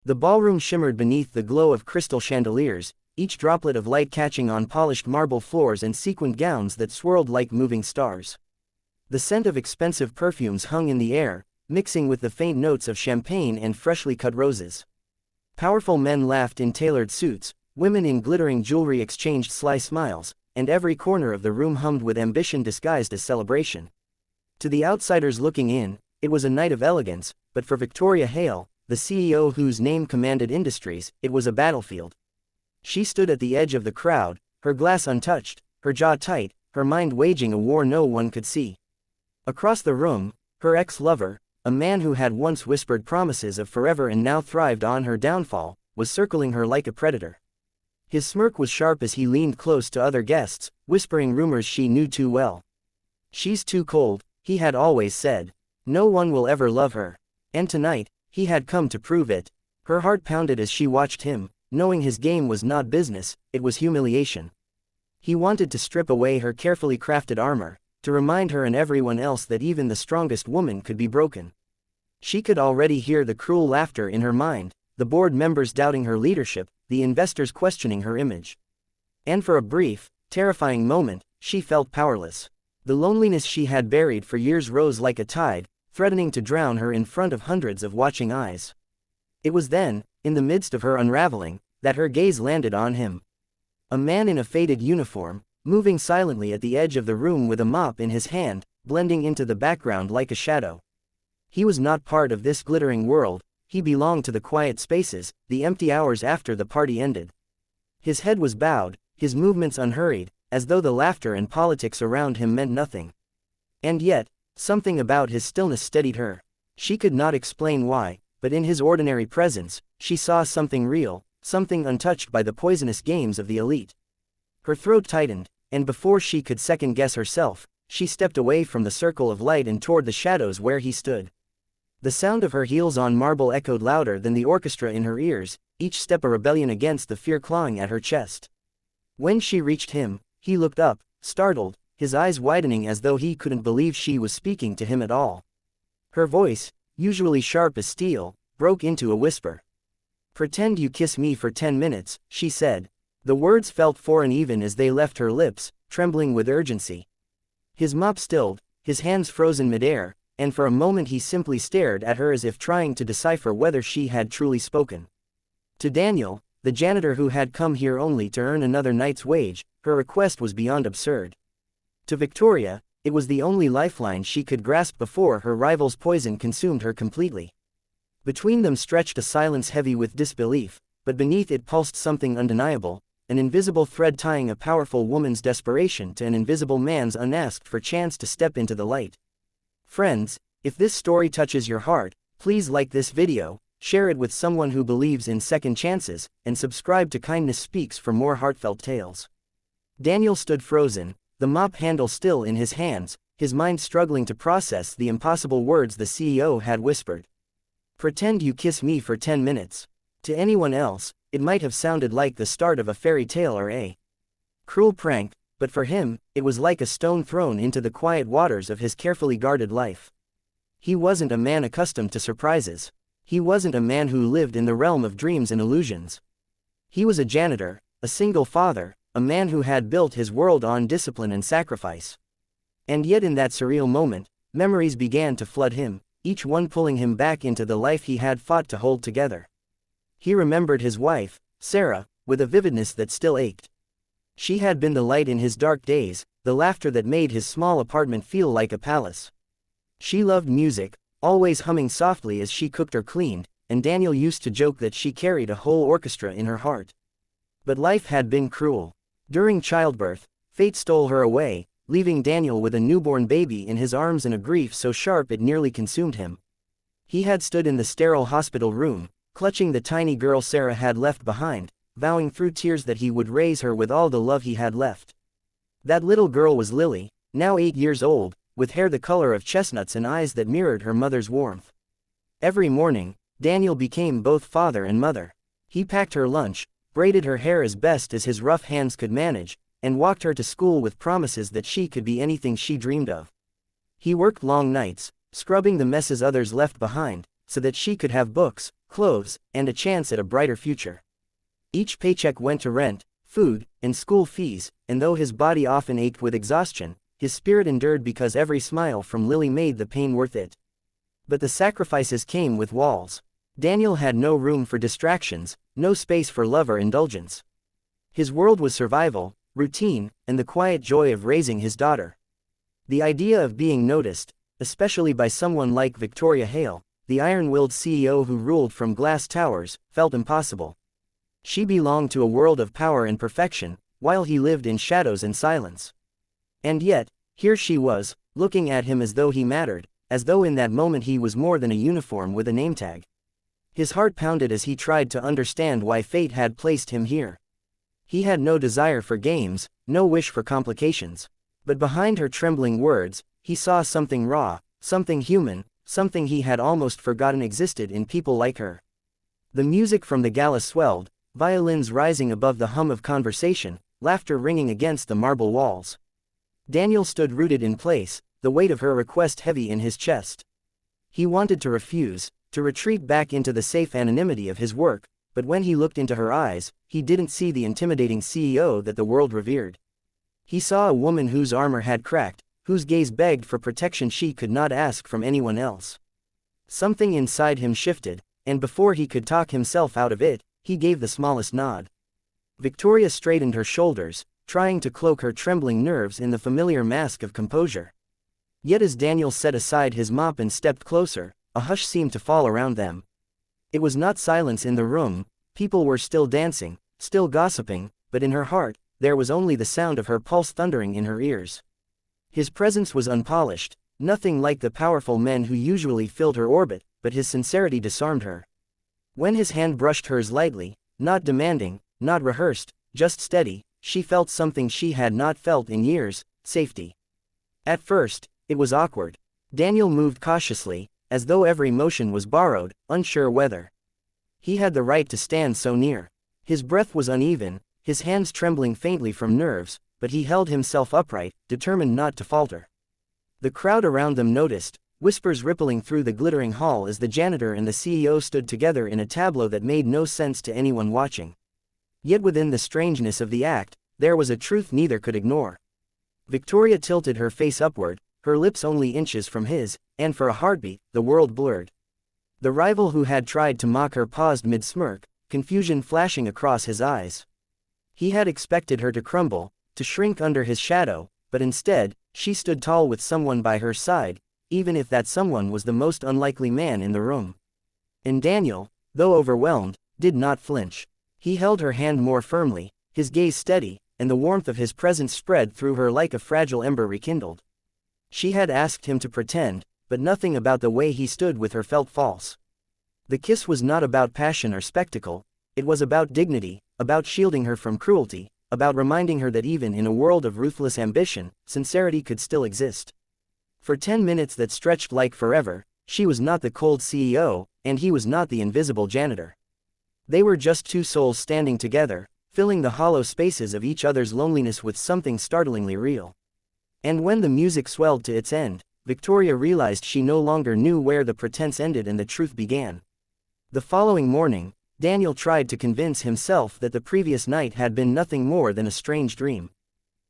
The ballroom shimmered beneath the glow of crystal chandeliers, each droplet of light catching on polished marble floors and sequined gowns that swirled like moving stars. The scent of expensive perfumes hung in the air, mixing with the faint notes of champagne and freshly cut roses. Powerful men laughed in tailored suits, women in glittering jewelry exchanged sly smiles, and every corner of the room hummed with ambition disguised as celebration. To the outsiders looking in, it was a night of elegance, but for Victoria Hale, the CEO whose name commanded industries, it was a battlefield. She stood at the edge of the crowd, her glass untouched, her jaw tight, her mind waging a war no one could see. Across the room, her ex-lover, a man who had once whispered promises of forever and now thrived on her downfall, was circling her like a predator. His smirk was sharp as he leaned close to other guests, whispering rumors she knew too well. "She's too cold," he had always said. "No one will ever love her." And tonight, he had come to prove it. Her heart pounded as she watched him, knowing his game was not business, it was humiliation. He wanted to strip away her carefully crafted armor, to remind her and everyone else that even the strongest woman could be broken. She could already hear the cruel laughter in her mind, the board members doubting her leadership, the investors questioning her image. And for a brief, terrifying moment, she felt powerless. The loneliness she had buried for years rose like a tide, threatening to drown her in front of hundreds of watching eyes. It was then, in the midst of her unraveling, that her gaze landed on him. A man in a faded uniform, moving silently at the edge of the room with a mop in his hand, blending into the background like a shadow. He was not part of this glittering world, he belonged to the quiet spaces, the empty hours after the party ended. His head was bowed, his movements unhurried, as though the laughter and politics around him meant nothing. And yet, something about his stillness steadied her. She could not explain why, but in his ordinary presence, she saw something real, something untouched by the poisonous games of the elite. Her throat tightened, and before she could second-guess herself, she stepped away from the circle of light and toward the shadows where he stood. The sound of her heels on marble echoed louder than the orchestra in her ears, each step a rebellion against the fear clawing at her chest. When she reached him, he looked up, startled, his eyes widening as though he couldn't believe she was speaking to him at all. Her voice, usually sharp as steel, broke into a whisper. "Pretend you kiss me for 10 minutes, she said. The words felt foreign even as they left her lips, trembling with urgency. His mop stilled, his hands frozen midair, and for a moment he simply stared at her as if trying to decipher whether she had truly spoken. To Daniel, the janitor who had come here only to earn another night's wage, her request was beyond absurd. To Victoria, it was the only lifeline she could grasp before her rival's poison consumed her completely. Between them stretched a silence heavy with disbelief, but beneath it pulsed something undeniable, an invisible thread tying a powerful woman's desperation to an invisible man's unasked for chance to step into the light. Friends, if this story touches your heart, please like this video, share it with someone who believes in second chances, and subscribe to Kindness Speaks for more heartfelt tales. Daniel stood frozen, the mop handle still in his hands, his mind struggling to process the impossible words the CEO had whispered. "Pretend you kiss me for 10 minutes. To anyone else, it might have sounded like the start of a fairy tale or a cruel prank, but for him, it was like a stone thrown into the quiet waters of his carefully guarded life. He wasn't a man accustomed to surprises. He wasn't a man who lived in the realm of dreams and illusions. He was a janitor, a single father, a man who had built his world on discipline and sacrifice. And yet in that surreal moment, memories began to flood him, each one pulling him back into the life he had fought to hold together. He remembered his wife, Sarah, with a vividness that still ached. She had been the light in his dark days, the laughter that made his small apartment feel like a palace. She loved music, always humming softly as she cooked or cleaned, and Daniel used to joke that she carried a whole orchestra in her heart. But life had been cruel. During childbirth, fate stole her away, leaving Daniel with a newborn baby in his arms and a grief so sharp it nearly consumed him. He had stood in the sterile hospital room, clutching the tiny girl Sarah had left behind, vowing through tears that he would raise her with all the love he had left. That little girl was Lily, now 8 years old, with hair the color of chestnuts and eyes that mirrored her mother's warmth. Every morning, Daniel became both father and mother. He packed her lunch, braided her hair as best as his rough hands could manage, and walked her to school with promises that she could be anything she dreamed of. He worked long nights, scrubbing the messes others left behind, so that she could have books, clothes, and a chance at a brighter future. Each paycheck went to rent, food, and school fees, and though his body often ached with exhaustion, his spirit endured because every smile from Lily made the pain worth it. But the sacrifices came with walls. Daniel had no room for distractions, no space for love or indulgence. His world was survival, routine, and the quiet joy of raising his daughter. The idea of being noticed, especially by someone like Victoria Hale, the iron-willed CEO who ruled from glass towers, felt impossible. She belonged to a world of power and perfection, while he lived in shadows and silence. And yet, here she was, looking at him as though he mattered, as though in that moment he was more than a uniform with a name tag. His heart pounded as he tried to understand why fate had placed him here. He had no desire for games, no wish for complications. But behind her trembling words, he saw something raw, something human, something he had almost forgotten existed in people like her. The music from the gala swelled, violins rising above the hum of conversation, laughter ringing against the marble walls. Daniel stood rooted in place, the weight of her request heavy in his chest. He wanted to refuse, to retreat back into the safe anonymity of his work, but when he looked into her eyes, he didn't see the intimidating CEO that the world revered. He saw a woman whose armor had cracked, whose gaze begged for protection she could not ask from anyone else. Something inside him shifted, and before he could talk himself out of it, he gave the smallest nod. Victoria straightened her shoulders, trying to cloak her trembling nerves in the familiar mask of composure. Yet as Daniel set aside his mop and stepped closer, a hush seemed to fall around them. It was not silence in the room, people were still dancing, still gossiping, but in her heart, there was only the sound of her pulse thundering in her ears. His presence was unpolished, nothing like the powerful men who usually filled her orbit, but his sincerity disarmed her. When his hand brushed hers lightly, not demanding, not rehearsed, just steady, she felt something she had not felt in years: safety. At first, it was awkward. Daniel moved cautiously, as though every motion was borrowed, unsure whether he had the right to stand so near. His breath was uneven, his hands trembling faintly from nerves, but he held himself upright, determined not to falter. The crowd around them noticed, whispers rippling through the glittering hall as the janitor and the CEO stood together in a tableau that made no sense to anyone watching. Yet within the strangeness of the act, there was a truth neither could ignore. Victoria tilted her face upward, her lips only inches from his, and for a heartbeat, the world blurred. The rival who had tried to mock her paused mid-smirk, confusion flashing across his eyes. He had expected her to crumble, to shrink under his shadow, but instead, she stood tall with someone by her side, even if that someone was the most unlikely man in the room. And Daniel, though overwhelmed, did not flinch. He held her hand more firmly, his gaze steady, and the warmth of his presence spread through her like a fragile ember rekindled. She had asked him to pretend, but nothing about the way he stood with her felt false. The kiss was not about passion or spectacle, it was about dignity, about shielding her from cruelty, about reminding her that even in a world of ruthless ambition, sincerity could still exist. For 10 minutes that stretched like forever, she was not the cold CEO, and he was not the invisible janitor. They were just two souls standing together, filling the hollow spaces of each other's loneliness with something startlingly real. And when the music swelled to its end, Victoria realized she no longer knew where the pretense ended and the truth began. The following morning, Daniel tried to convince himself that the previous night had been nothing more than a strange dream.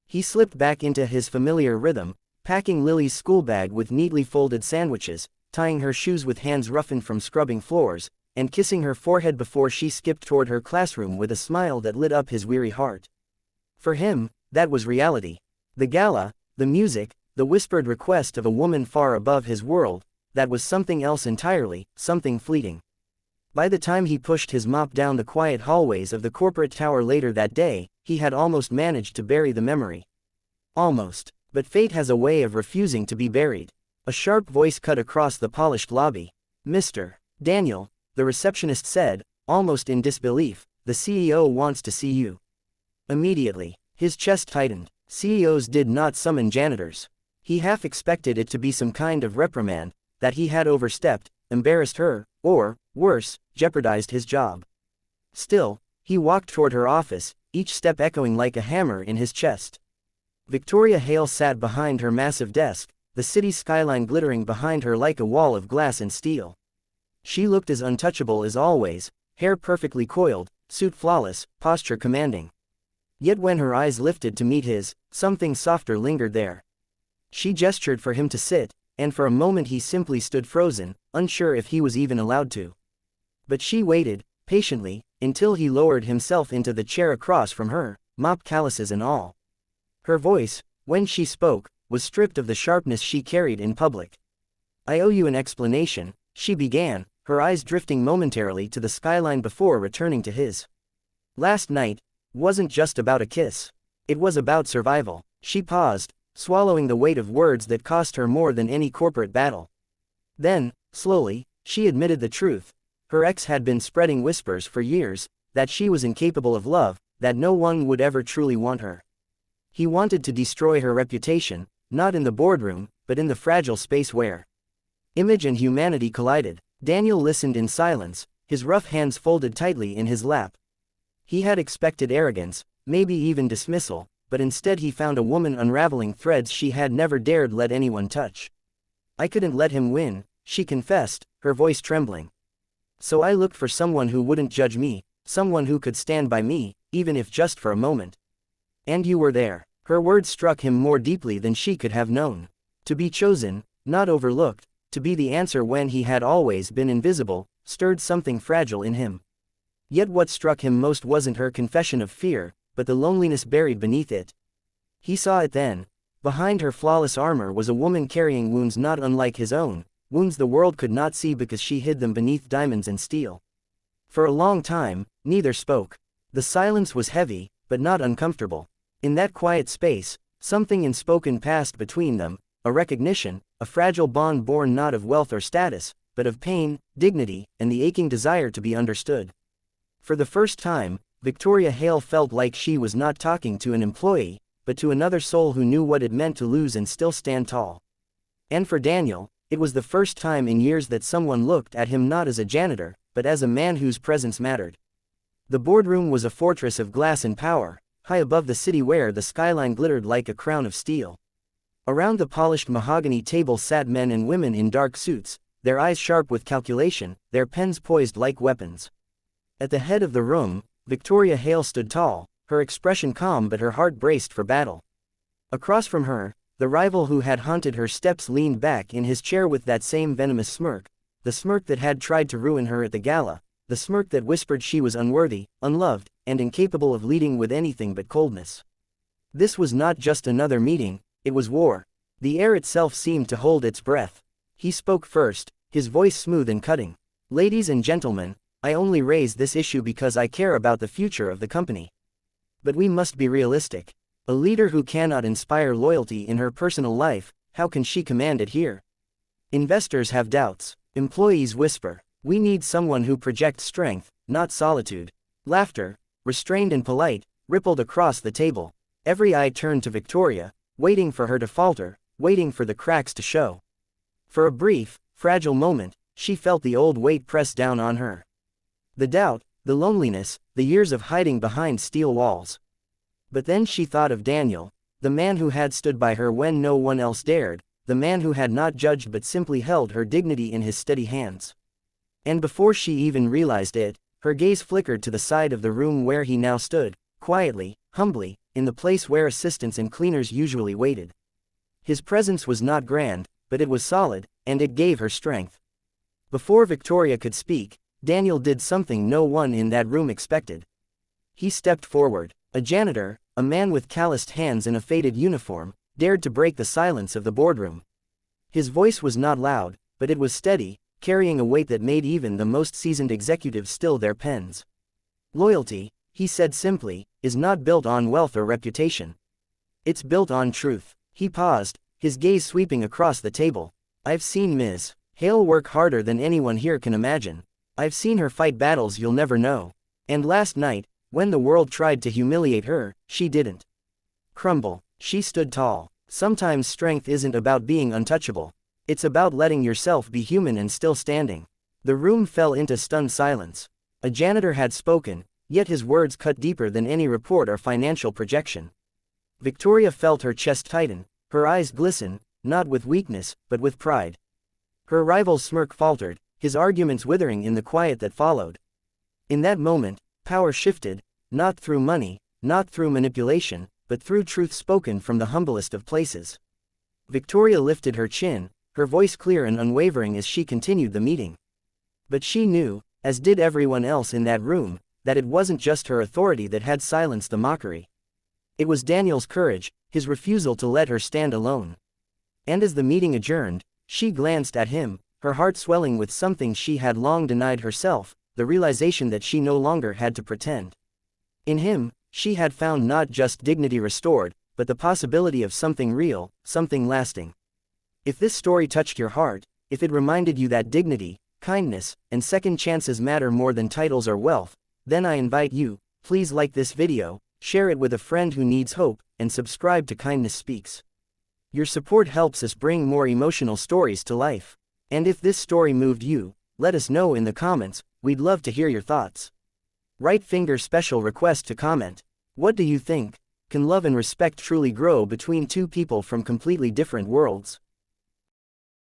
He slipped back into his familiar rhythm, packing Lily's school bag with neatly folded sandwiches, tying her shoes with hands roughened from scrubbing floors, and kissing her forehead before she skipped toward her classroom with a smile that lit up his weary heart. For him, that was reality. The gala, the music, the whispered request of a woman far above his world, that was something else entirely, something fleeting. By the time he pushed his mop down the quiet hallways of the corporate tower later that day, he had almost managed to bury the memory. Almost. But fate has a way of refusing to be buried. A sharp voice cut across the polished lobby. "Mr. Daniel," the receptionist said, almost in disbelief, "the CEO wants to see you." Immediately, his chest tightened. CEOs did not summon janitors. He half expected it to be some kind of reprimand, that he had overstepped, embarrassed her, or, worse, jeopardized his job. Still, he walked toward her office, each step echoing like a hammer in his chest. Victoria Hale sat behind her massive desk, the city skyline glittering behind her like a wall of glass and steel. She looked as untouchable as always, hair perfectly coiled, suit flawless, posture commanding. Yet when her eyes lifted to meet his, something softer lingered there. She gestured for him to sit, and for a moment he simply stood frozen, unsure if he was even allowed to. But she waited, patiently, until he lowered himself into the chair across from her, mop calluses and all. Her voice, when she spoke, was stripped of the sharpness she carried in public. "I owe you an explanation," she began, her eyes drifting momentarily to the skyline before returning to his. "Last night wasn't just about a kiss. It was about survival." She paused, swallowing the weight of words that cost her more than any corporate battle. Then, slowly, she admitted the truth. Her ex had been spreading whispers for years, that she was incapable of love, that no one would ever truly want her. He wanted to destroy her reputation, not in the boardroom, but in the fragile space where image and humanity collided. Daniel listened in silence, his rough hands folded tightly in his lap. He had expected arrogance, maybe even dismissal, but instead he found a woman unraveling threads she had never dared let anyone touch. "I couldn't let him win," she confessed, her voice trembling. "So I looked for someone who wouldn't judge me, someone who could stand by me, even if just for a moment. And you were there." Her words struck him more deeply than she could have known. To be chosen, not overlooked, to be the answer when he had always been invisible, stirred something fragile in him. Yet what struck him most wasn't her confession of fear, but the loneliness buried beneath it. He saw it then. Behind her flawless armor was a woman carrying wounds not unlike his own, wounds the world could not see because she hid them beneath diamonds and steel. For a long time, neither spoke. The silence was heavy, but not uncomfortable. In that quiet space, something unspoken passed between them, a recognition, a fragile bond born not of wealth or status, but of pain, dignity, and the aching desire to be understood. For the first time, Victoria Hale felt like she was not talking to an employee, but to another soul who knew what it meant to lose and still stand tall. And for Daniel, it was the first time in years that someone looked at him not as a janitor, but as a man whose presence mattered. The boardroom was a fortress of glass and power, high above the city where the skyline glittered like a crown of steel. Around the polished mahogany table sat men and women in dark suits, their eyes sharp with calculation, their pens poised like weapons. At the head of the room, Victoria Hale stood tall, her expression calm but her heart braced for battle. Across from her, the rival who had haunted her steps leaned back in his chair with that same venomous smirk, the smirk that had tried to ruin her at the gala, the smirk that whispered she was unworthy, unloved, and incapable of leading with anything but coldness. This was not just another meeting, it was war. The air itself seemed to hold its breath. He spoke first, his voice smooth and cutting. "Ladies and gentlemen, I only raise this issue because I care about the future of the company. But we must be realistic. A leader who cannot inspire loyalty in her personal life, how can she command it here? Investors have doubts. Employees whisper. We need someone who projects strength, not solitude." Laughter, restrained and polite, rippled across the table. Every eye turned to Victoria, waiting for her to falter, waiting for the cracks to show. For a brief, fragile moment, she felt the old weight press down on her. The doubt, the loneliness, the years of hiding behind steel walls. But then she thought of Daniel, the man who had stood by her when no one else dared, the man who had not judged but simply held her dignity in his steady hands. And before she even realized it, her gaze flickered to the side of the room where he now stood, quietly, humbly, in the place where assistants and cleaners usually waited. His presence was not grand, but it was solid, and it gave her strength. Before Victoria could speak, Daniel did something no one in that room expected. He stepped forward. A janitor, a man with calloused hands in a faded uniform, dared to break the silence of the boardroom. His voice was not loud, but it was steady, carrying a weight that made even the most seasoned executives still their pens. "Loyalty," he said simply, "is not built on wealth or reputation. It's built on truth." He paused, his gaze sweeping across the table. "I've seen Ms. Hale work harder than anyone here can imagine. I've seen her fight battles you'll never know. And last night, when the world tried to humiliate her, she didn't crumble. She stood tall. Sometimes strength isn't about being untouchable. It's about letting yourself be human and still standing." The room fell into stunned silence. A janitor had spoken, yet his words cut deeper than any report or financial projection. Victoria felt her chest tighten, her eyes glisten, not with weakness, but with pride. Her rival's smirk faltered, his arguments withering in the quiet that followed. In that moment, power shifted, not through money, not through manipulation, but through truth spoken from the humblest of places. Victoria lifted her chin, her voice clear and unwavering as she continued the meeting. But she knew, as did everyone else in that room, that it wasn't just her authority that had silenced the mockery. It was Daniel's courage, his refusal to let her stand alone. And as the meeting adjourned, she glanced at him, her heart swelling with something she had long denied herself, the realization that she no longer had to pretend. In him, she had found not just dignity restored, but the possibility of something real, something lasting. If this story touched your heart, if it reminded you that dignity, kindness, and second chances matter more than titles or wealth, then I invite you, please like this video, share it with a friend who needs hope, and subscribe to Kindness Speaks. Your support helps us bring more emotional stories to life. And if this story moved you, let us know in the comments, we'd love to hear your thoughts. Right finger special request to comment. What do you think? Can love and respect truly grow between two people from completely different worlds?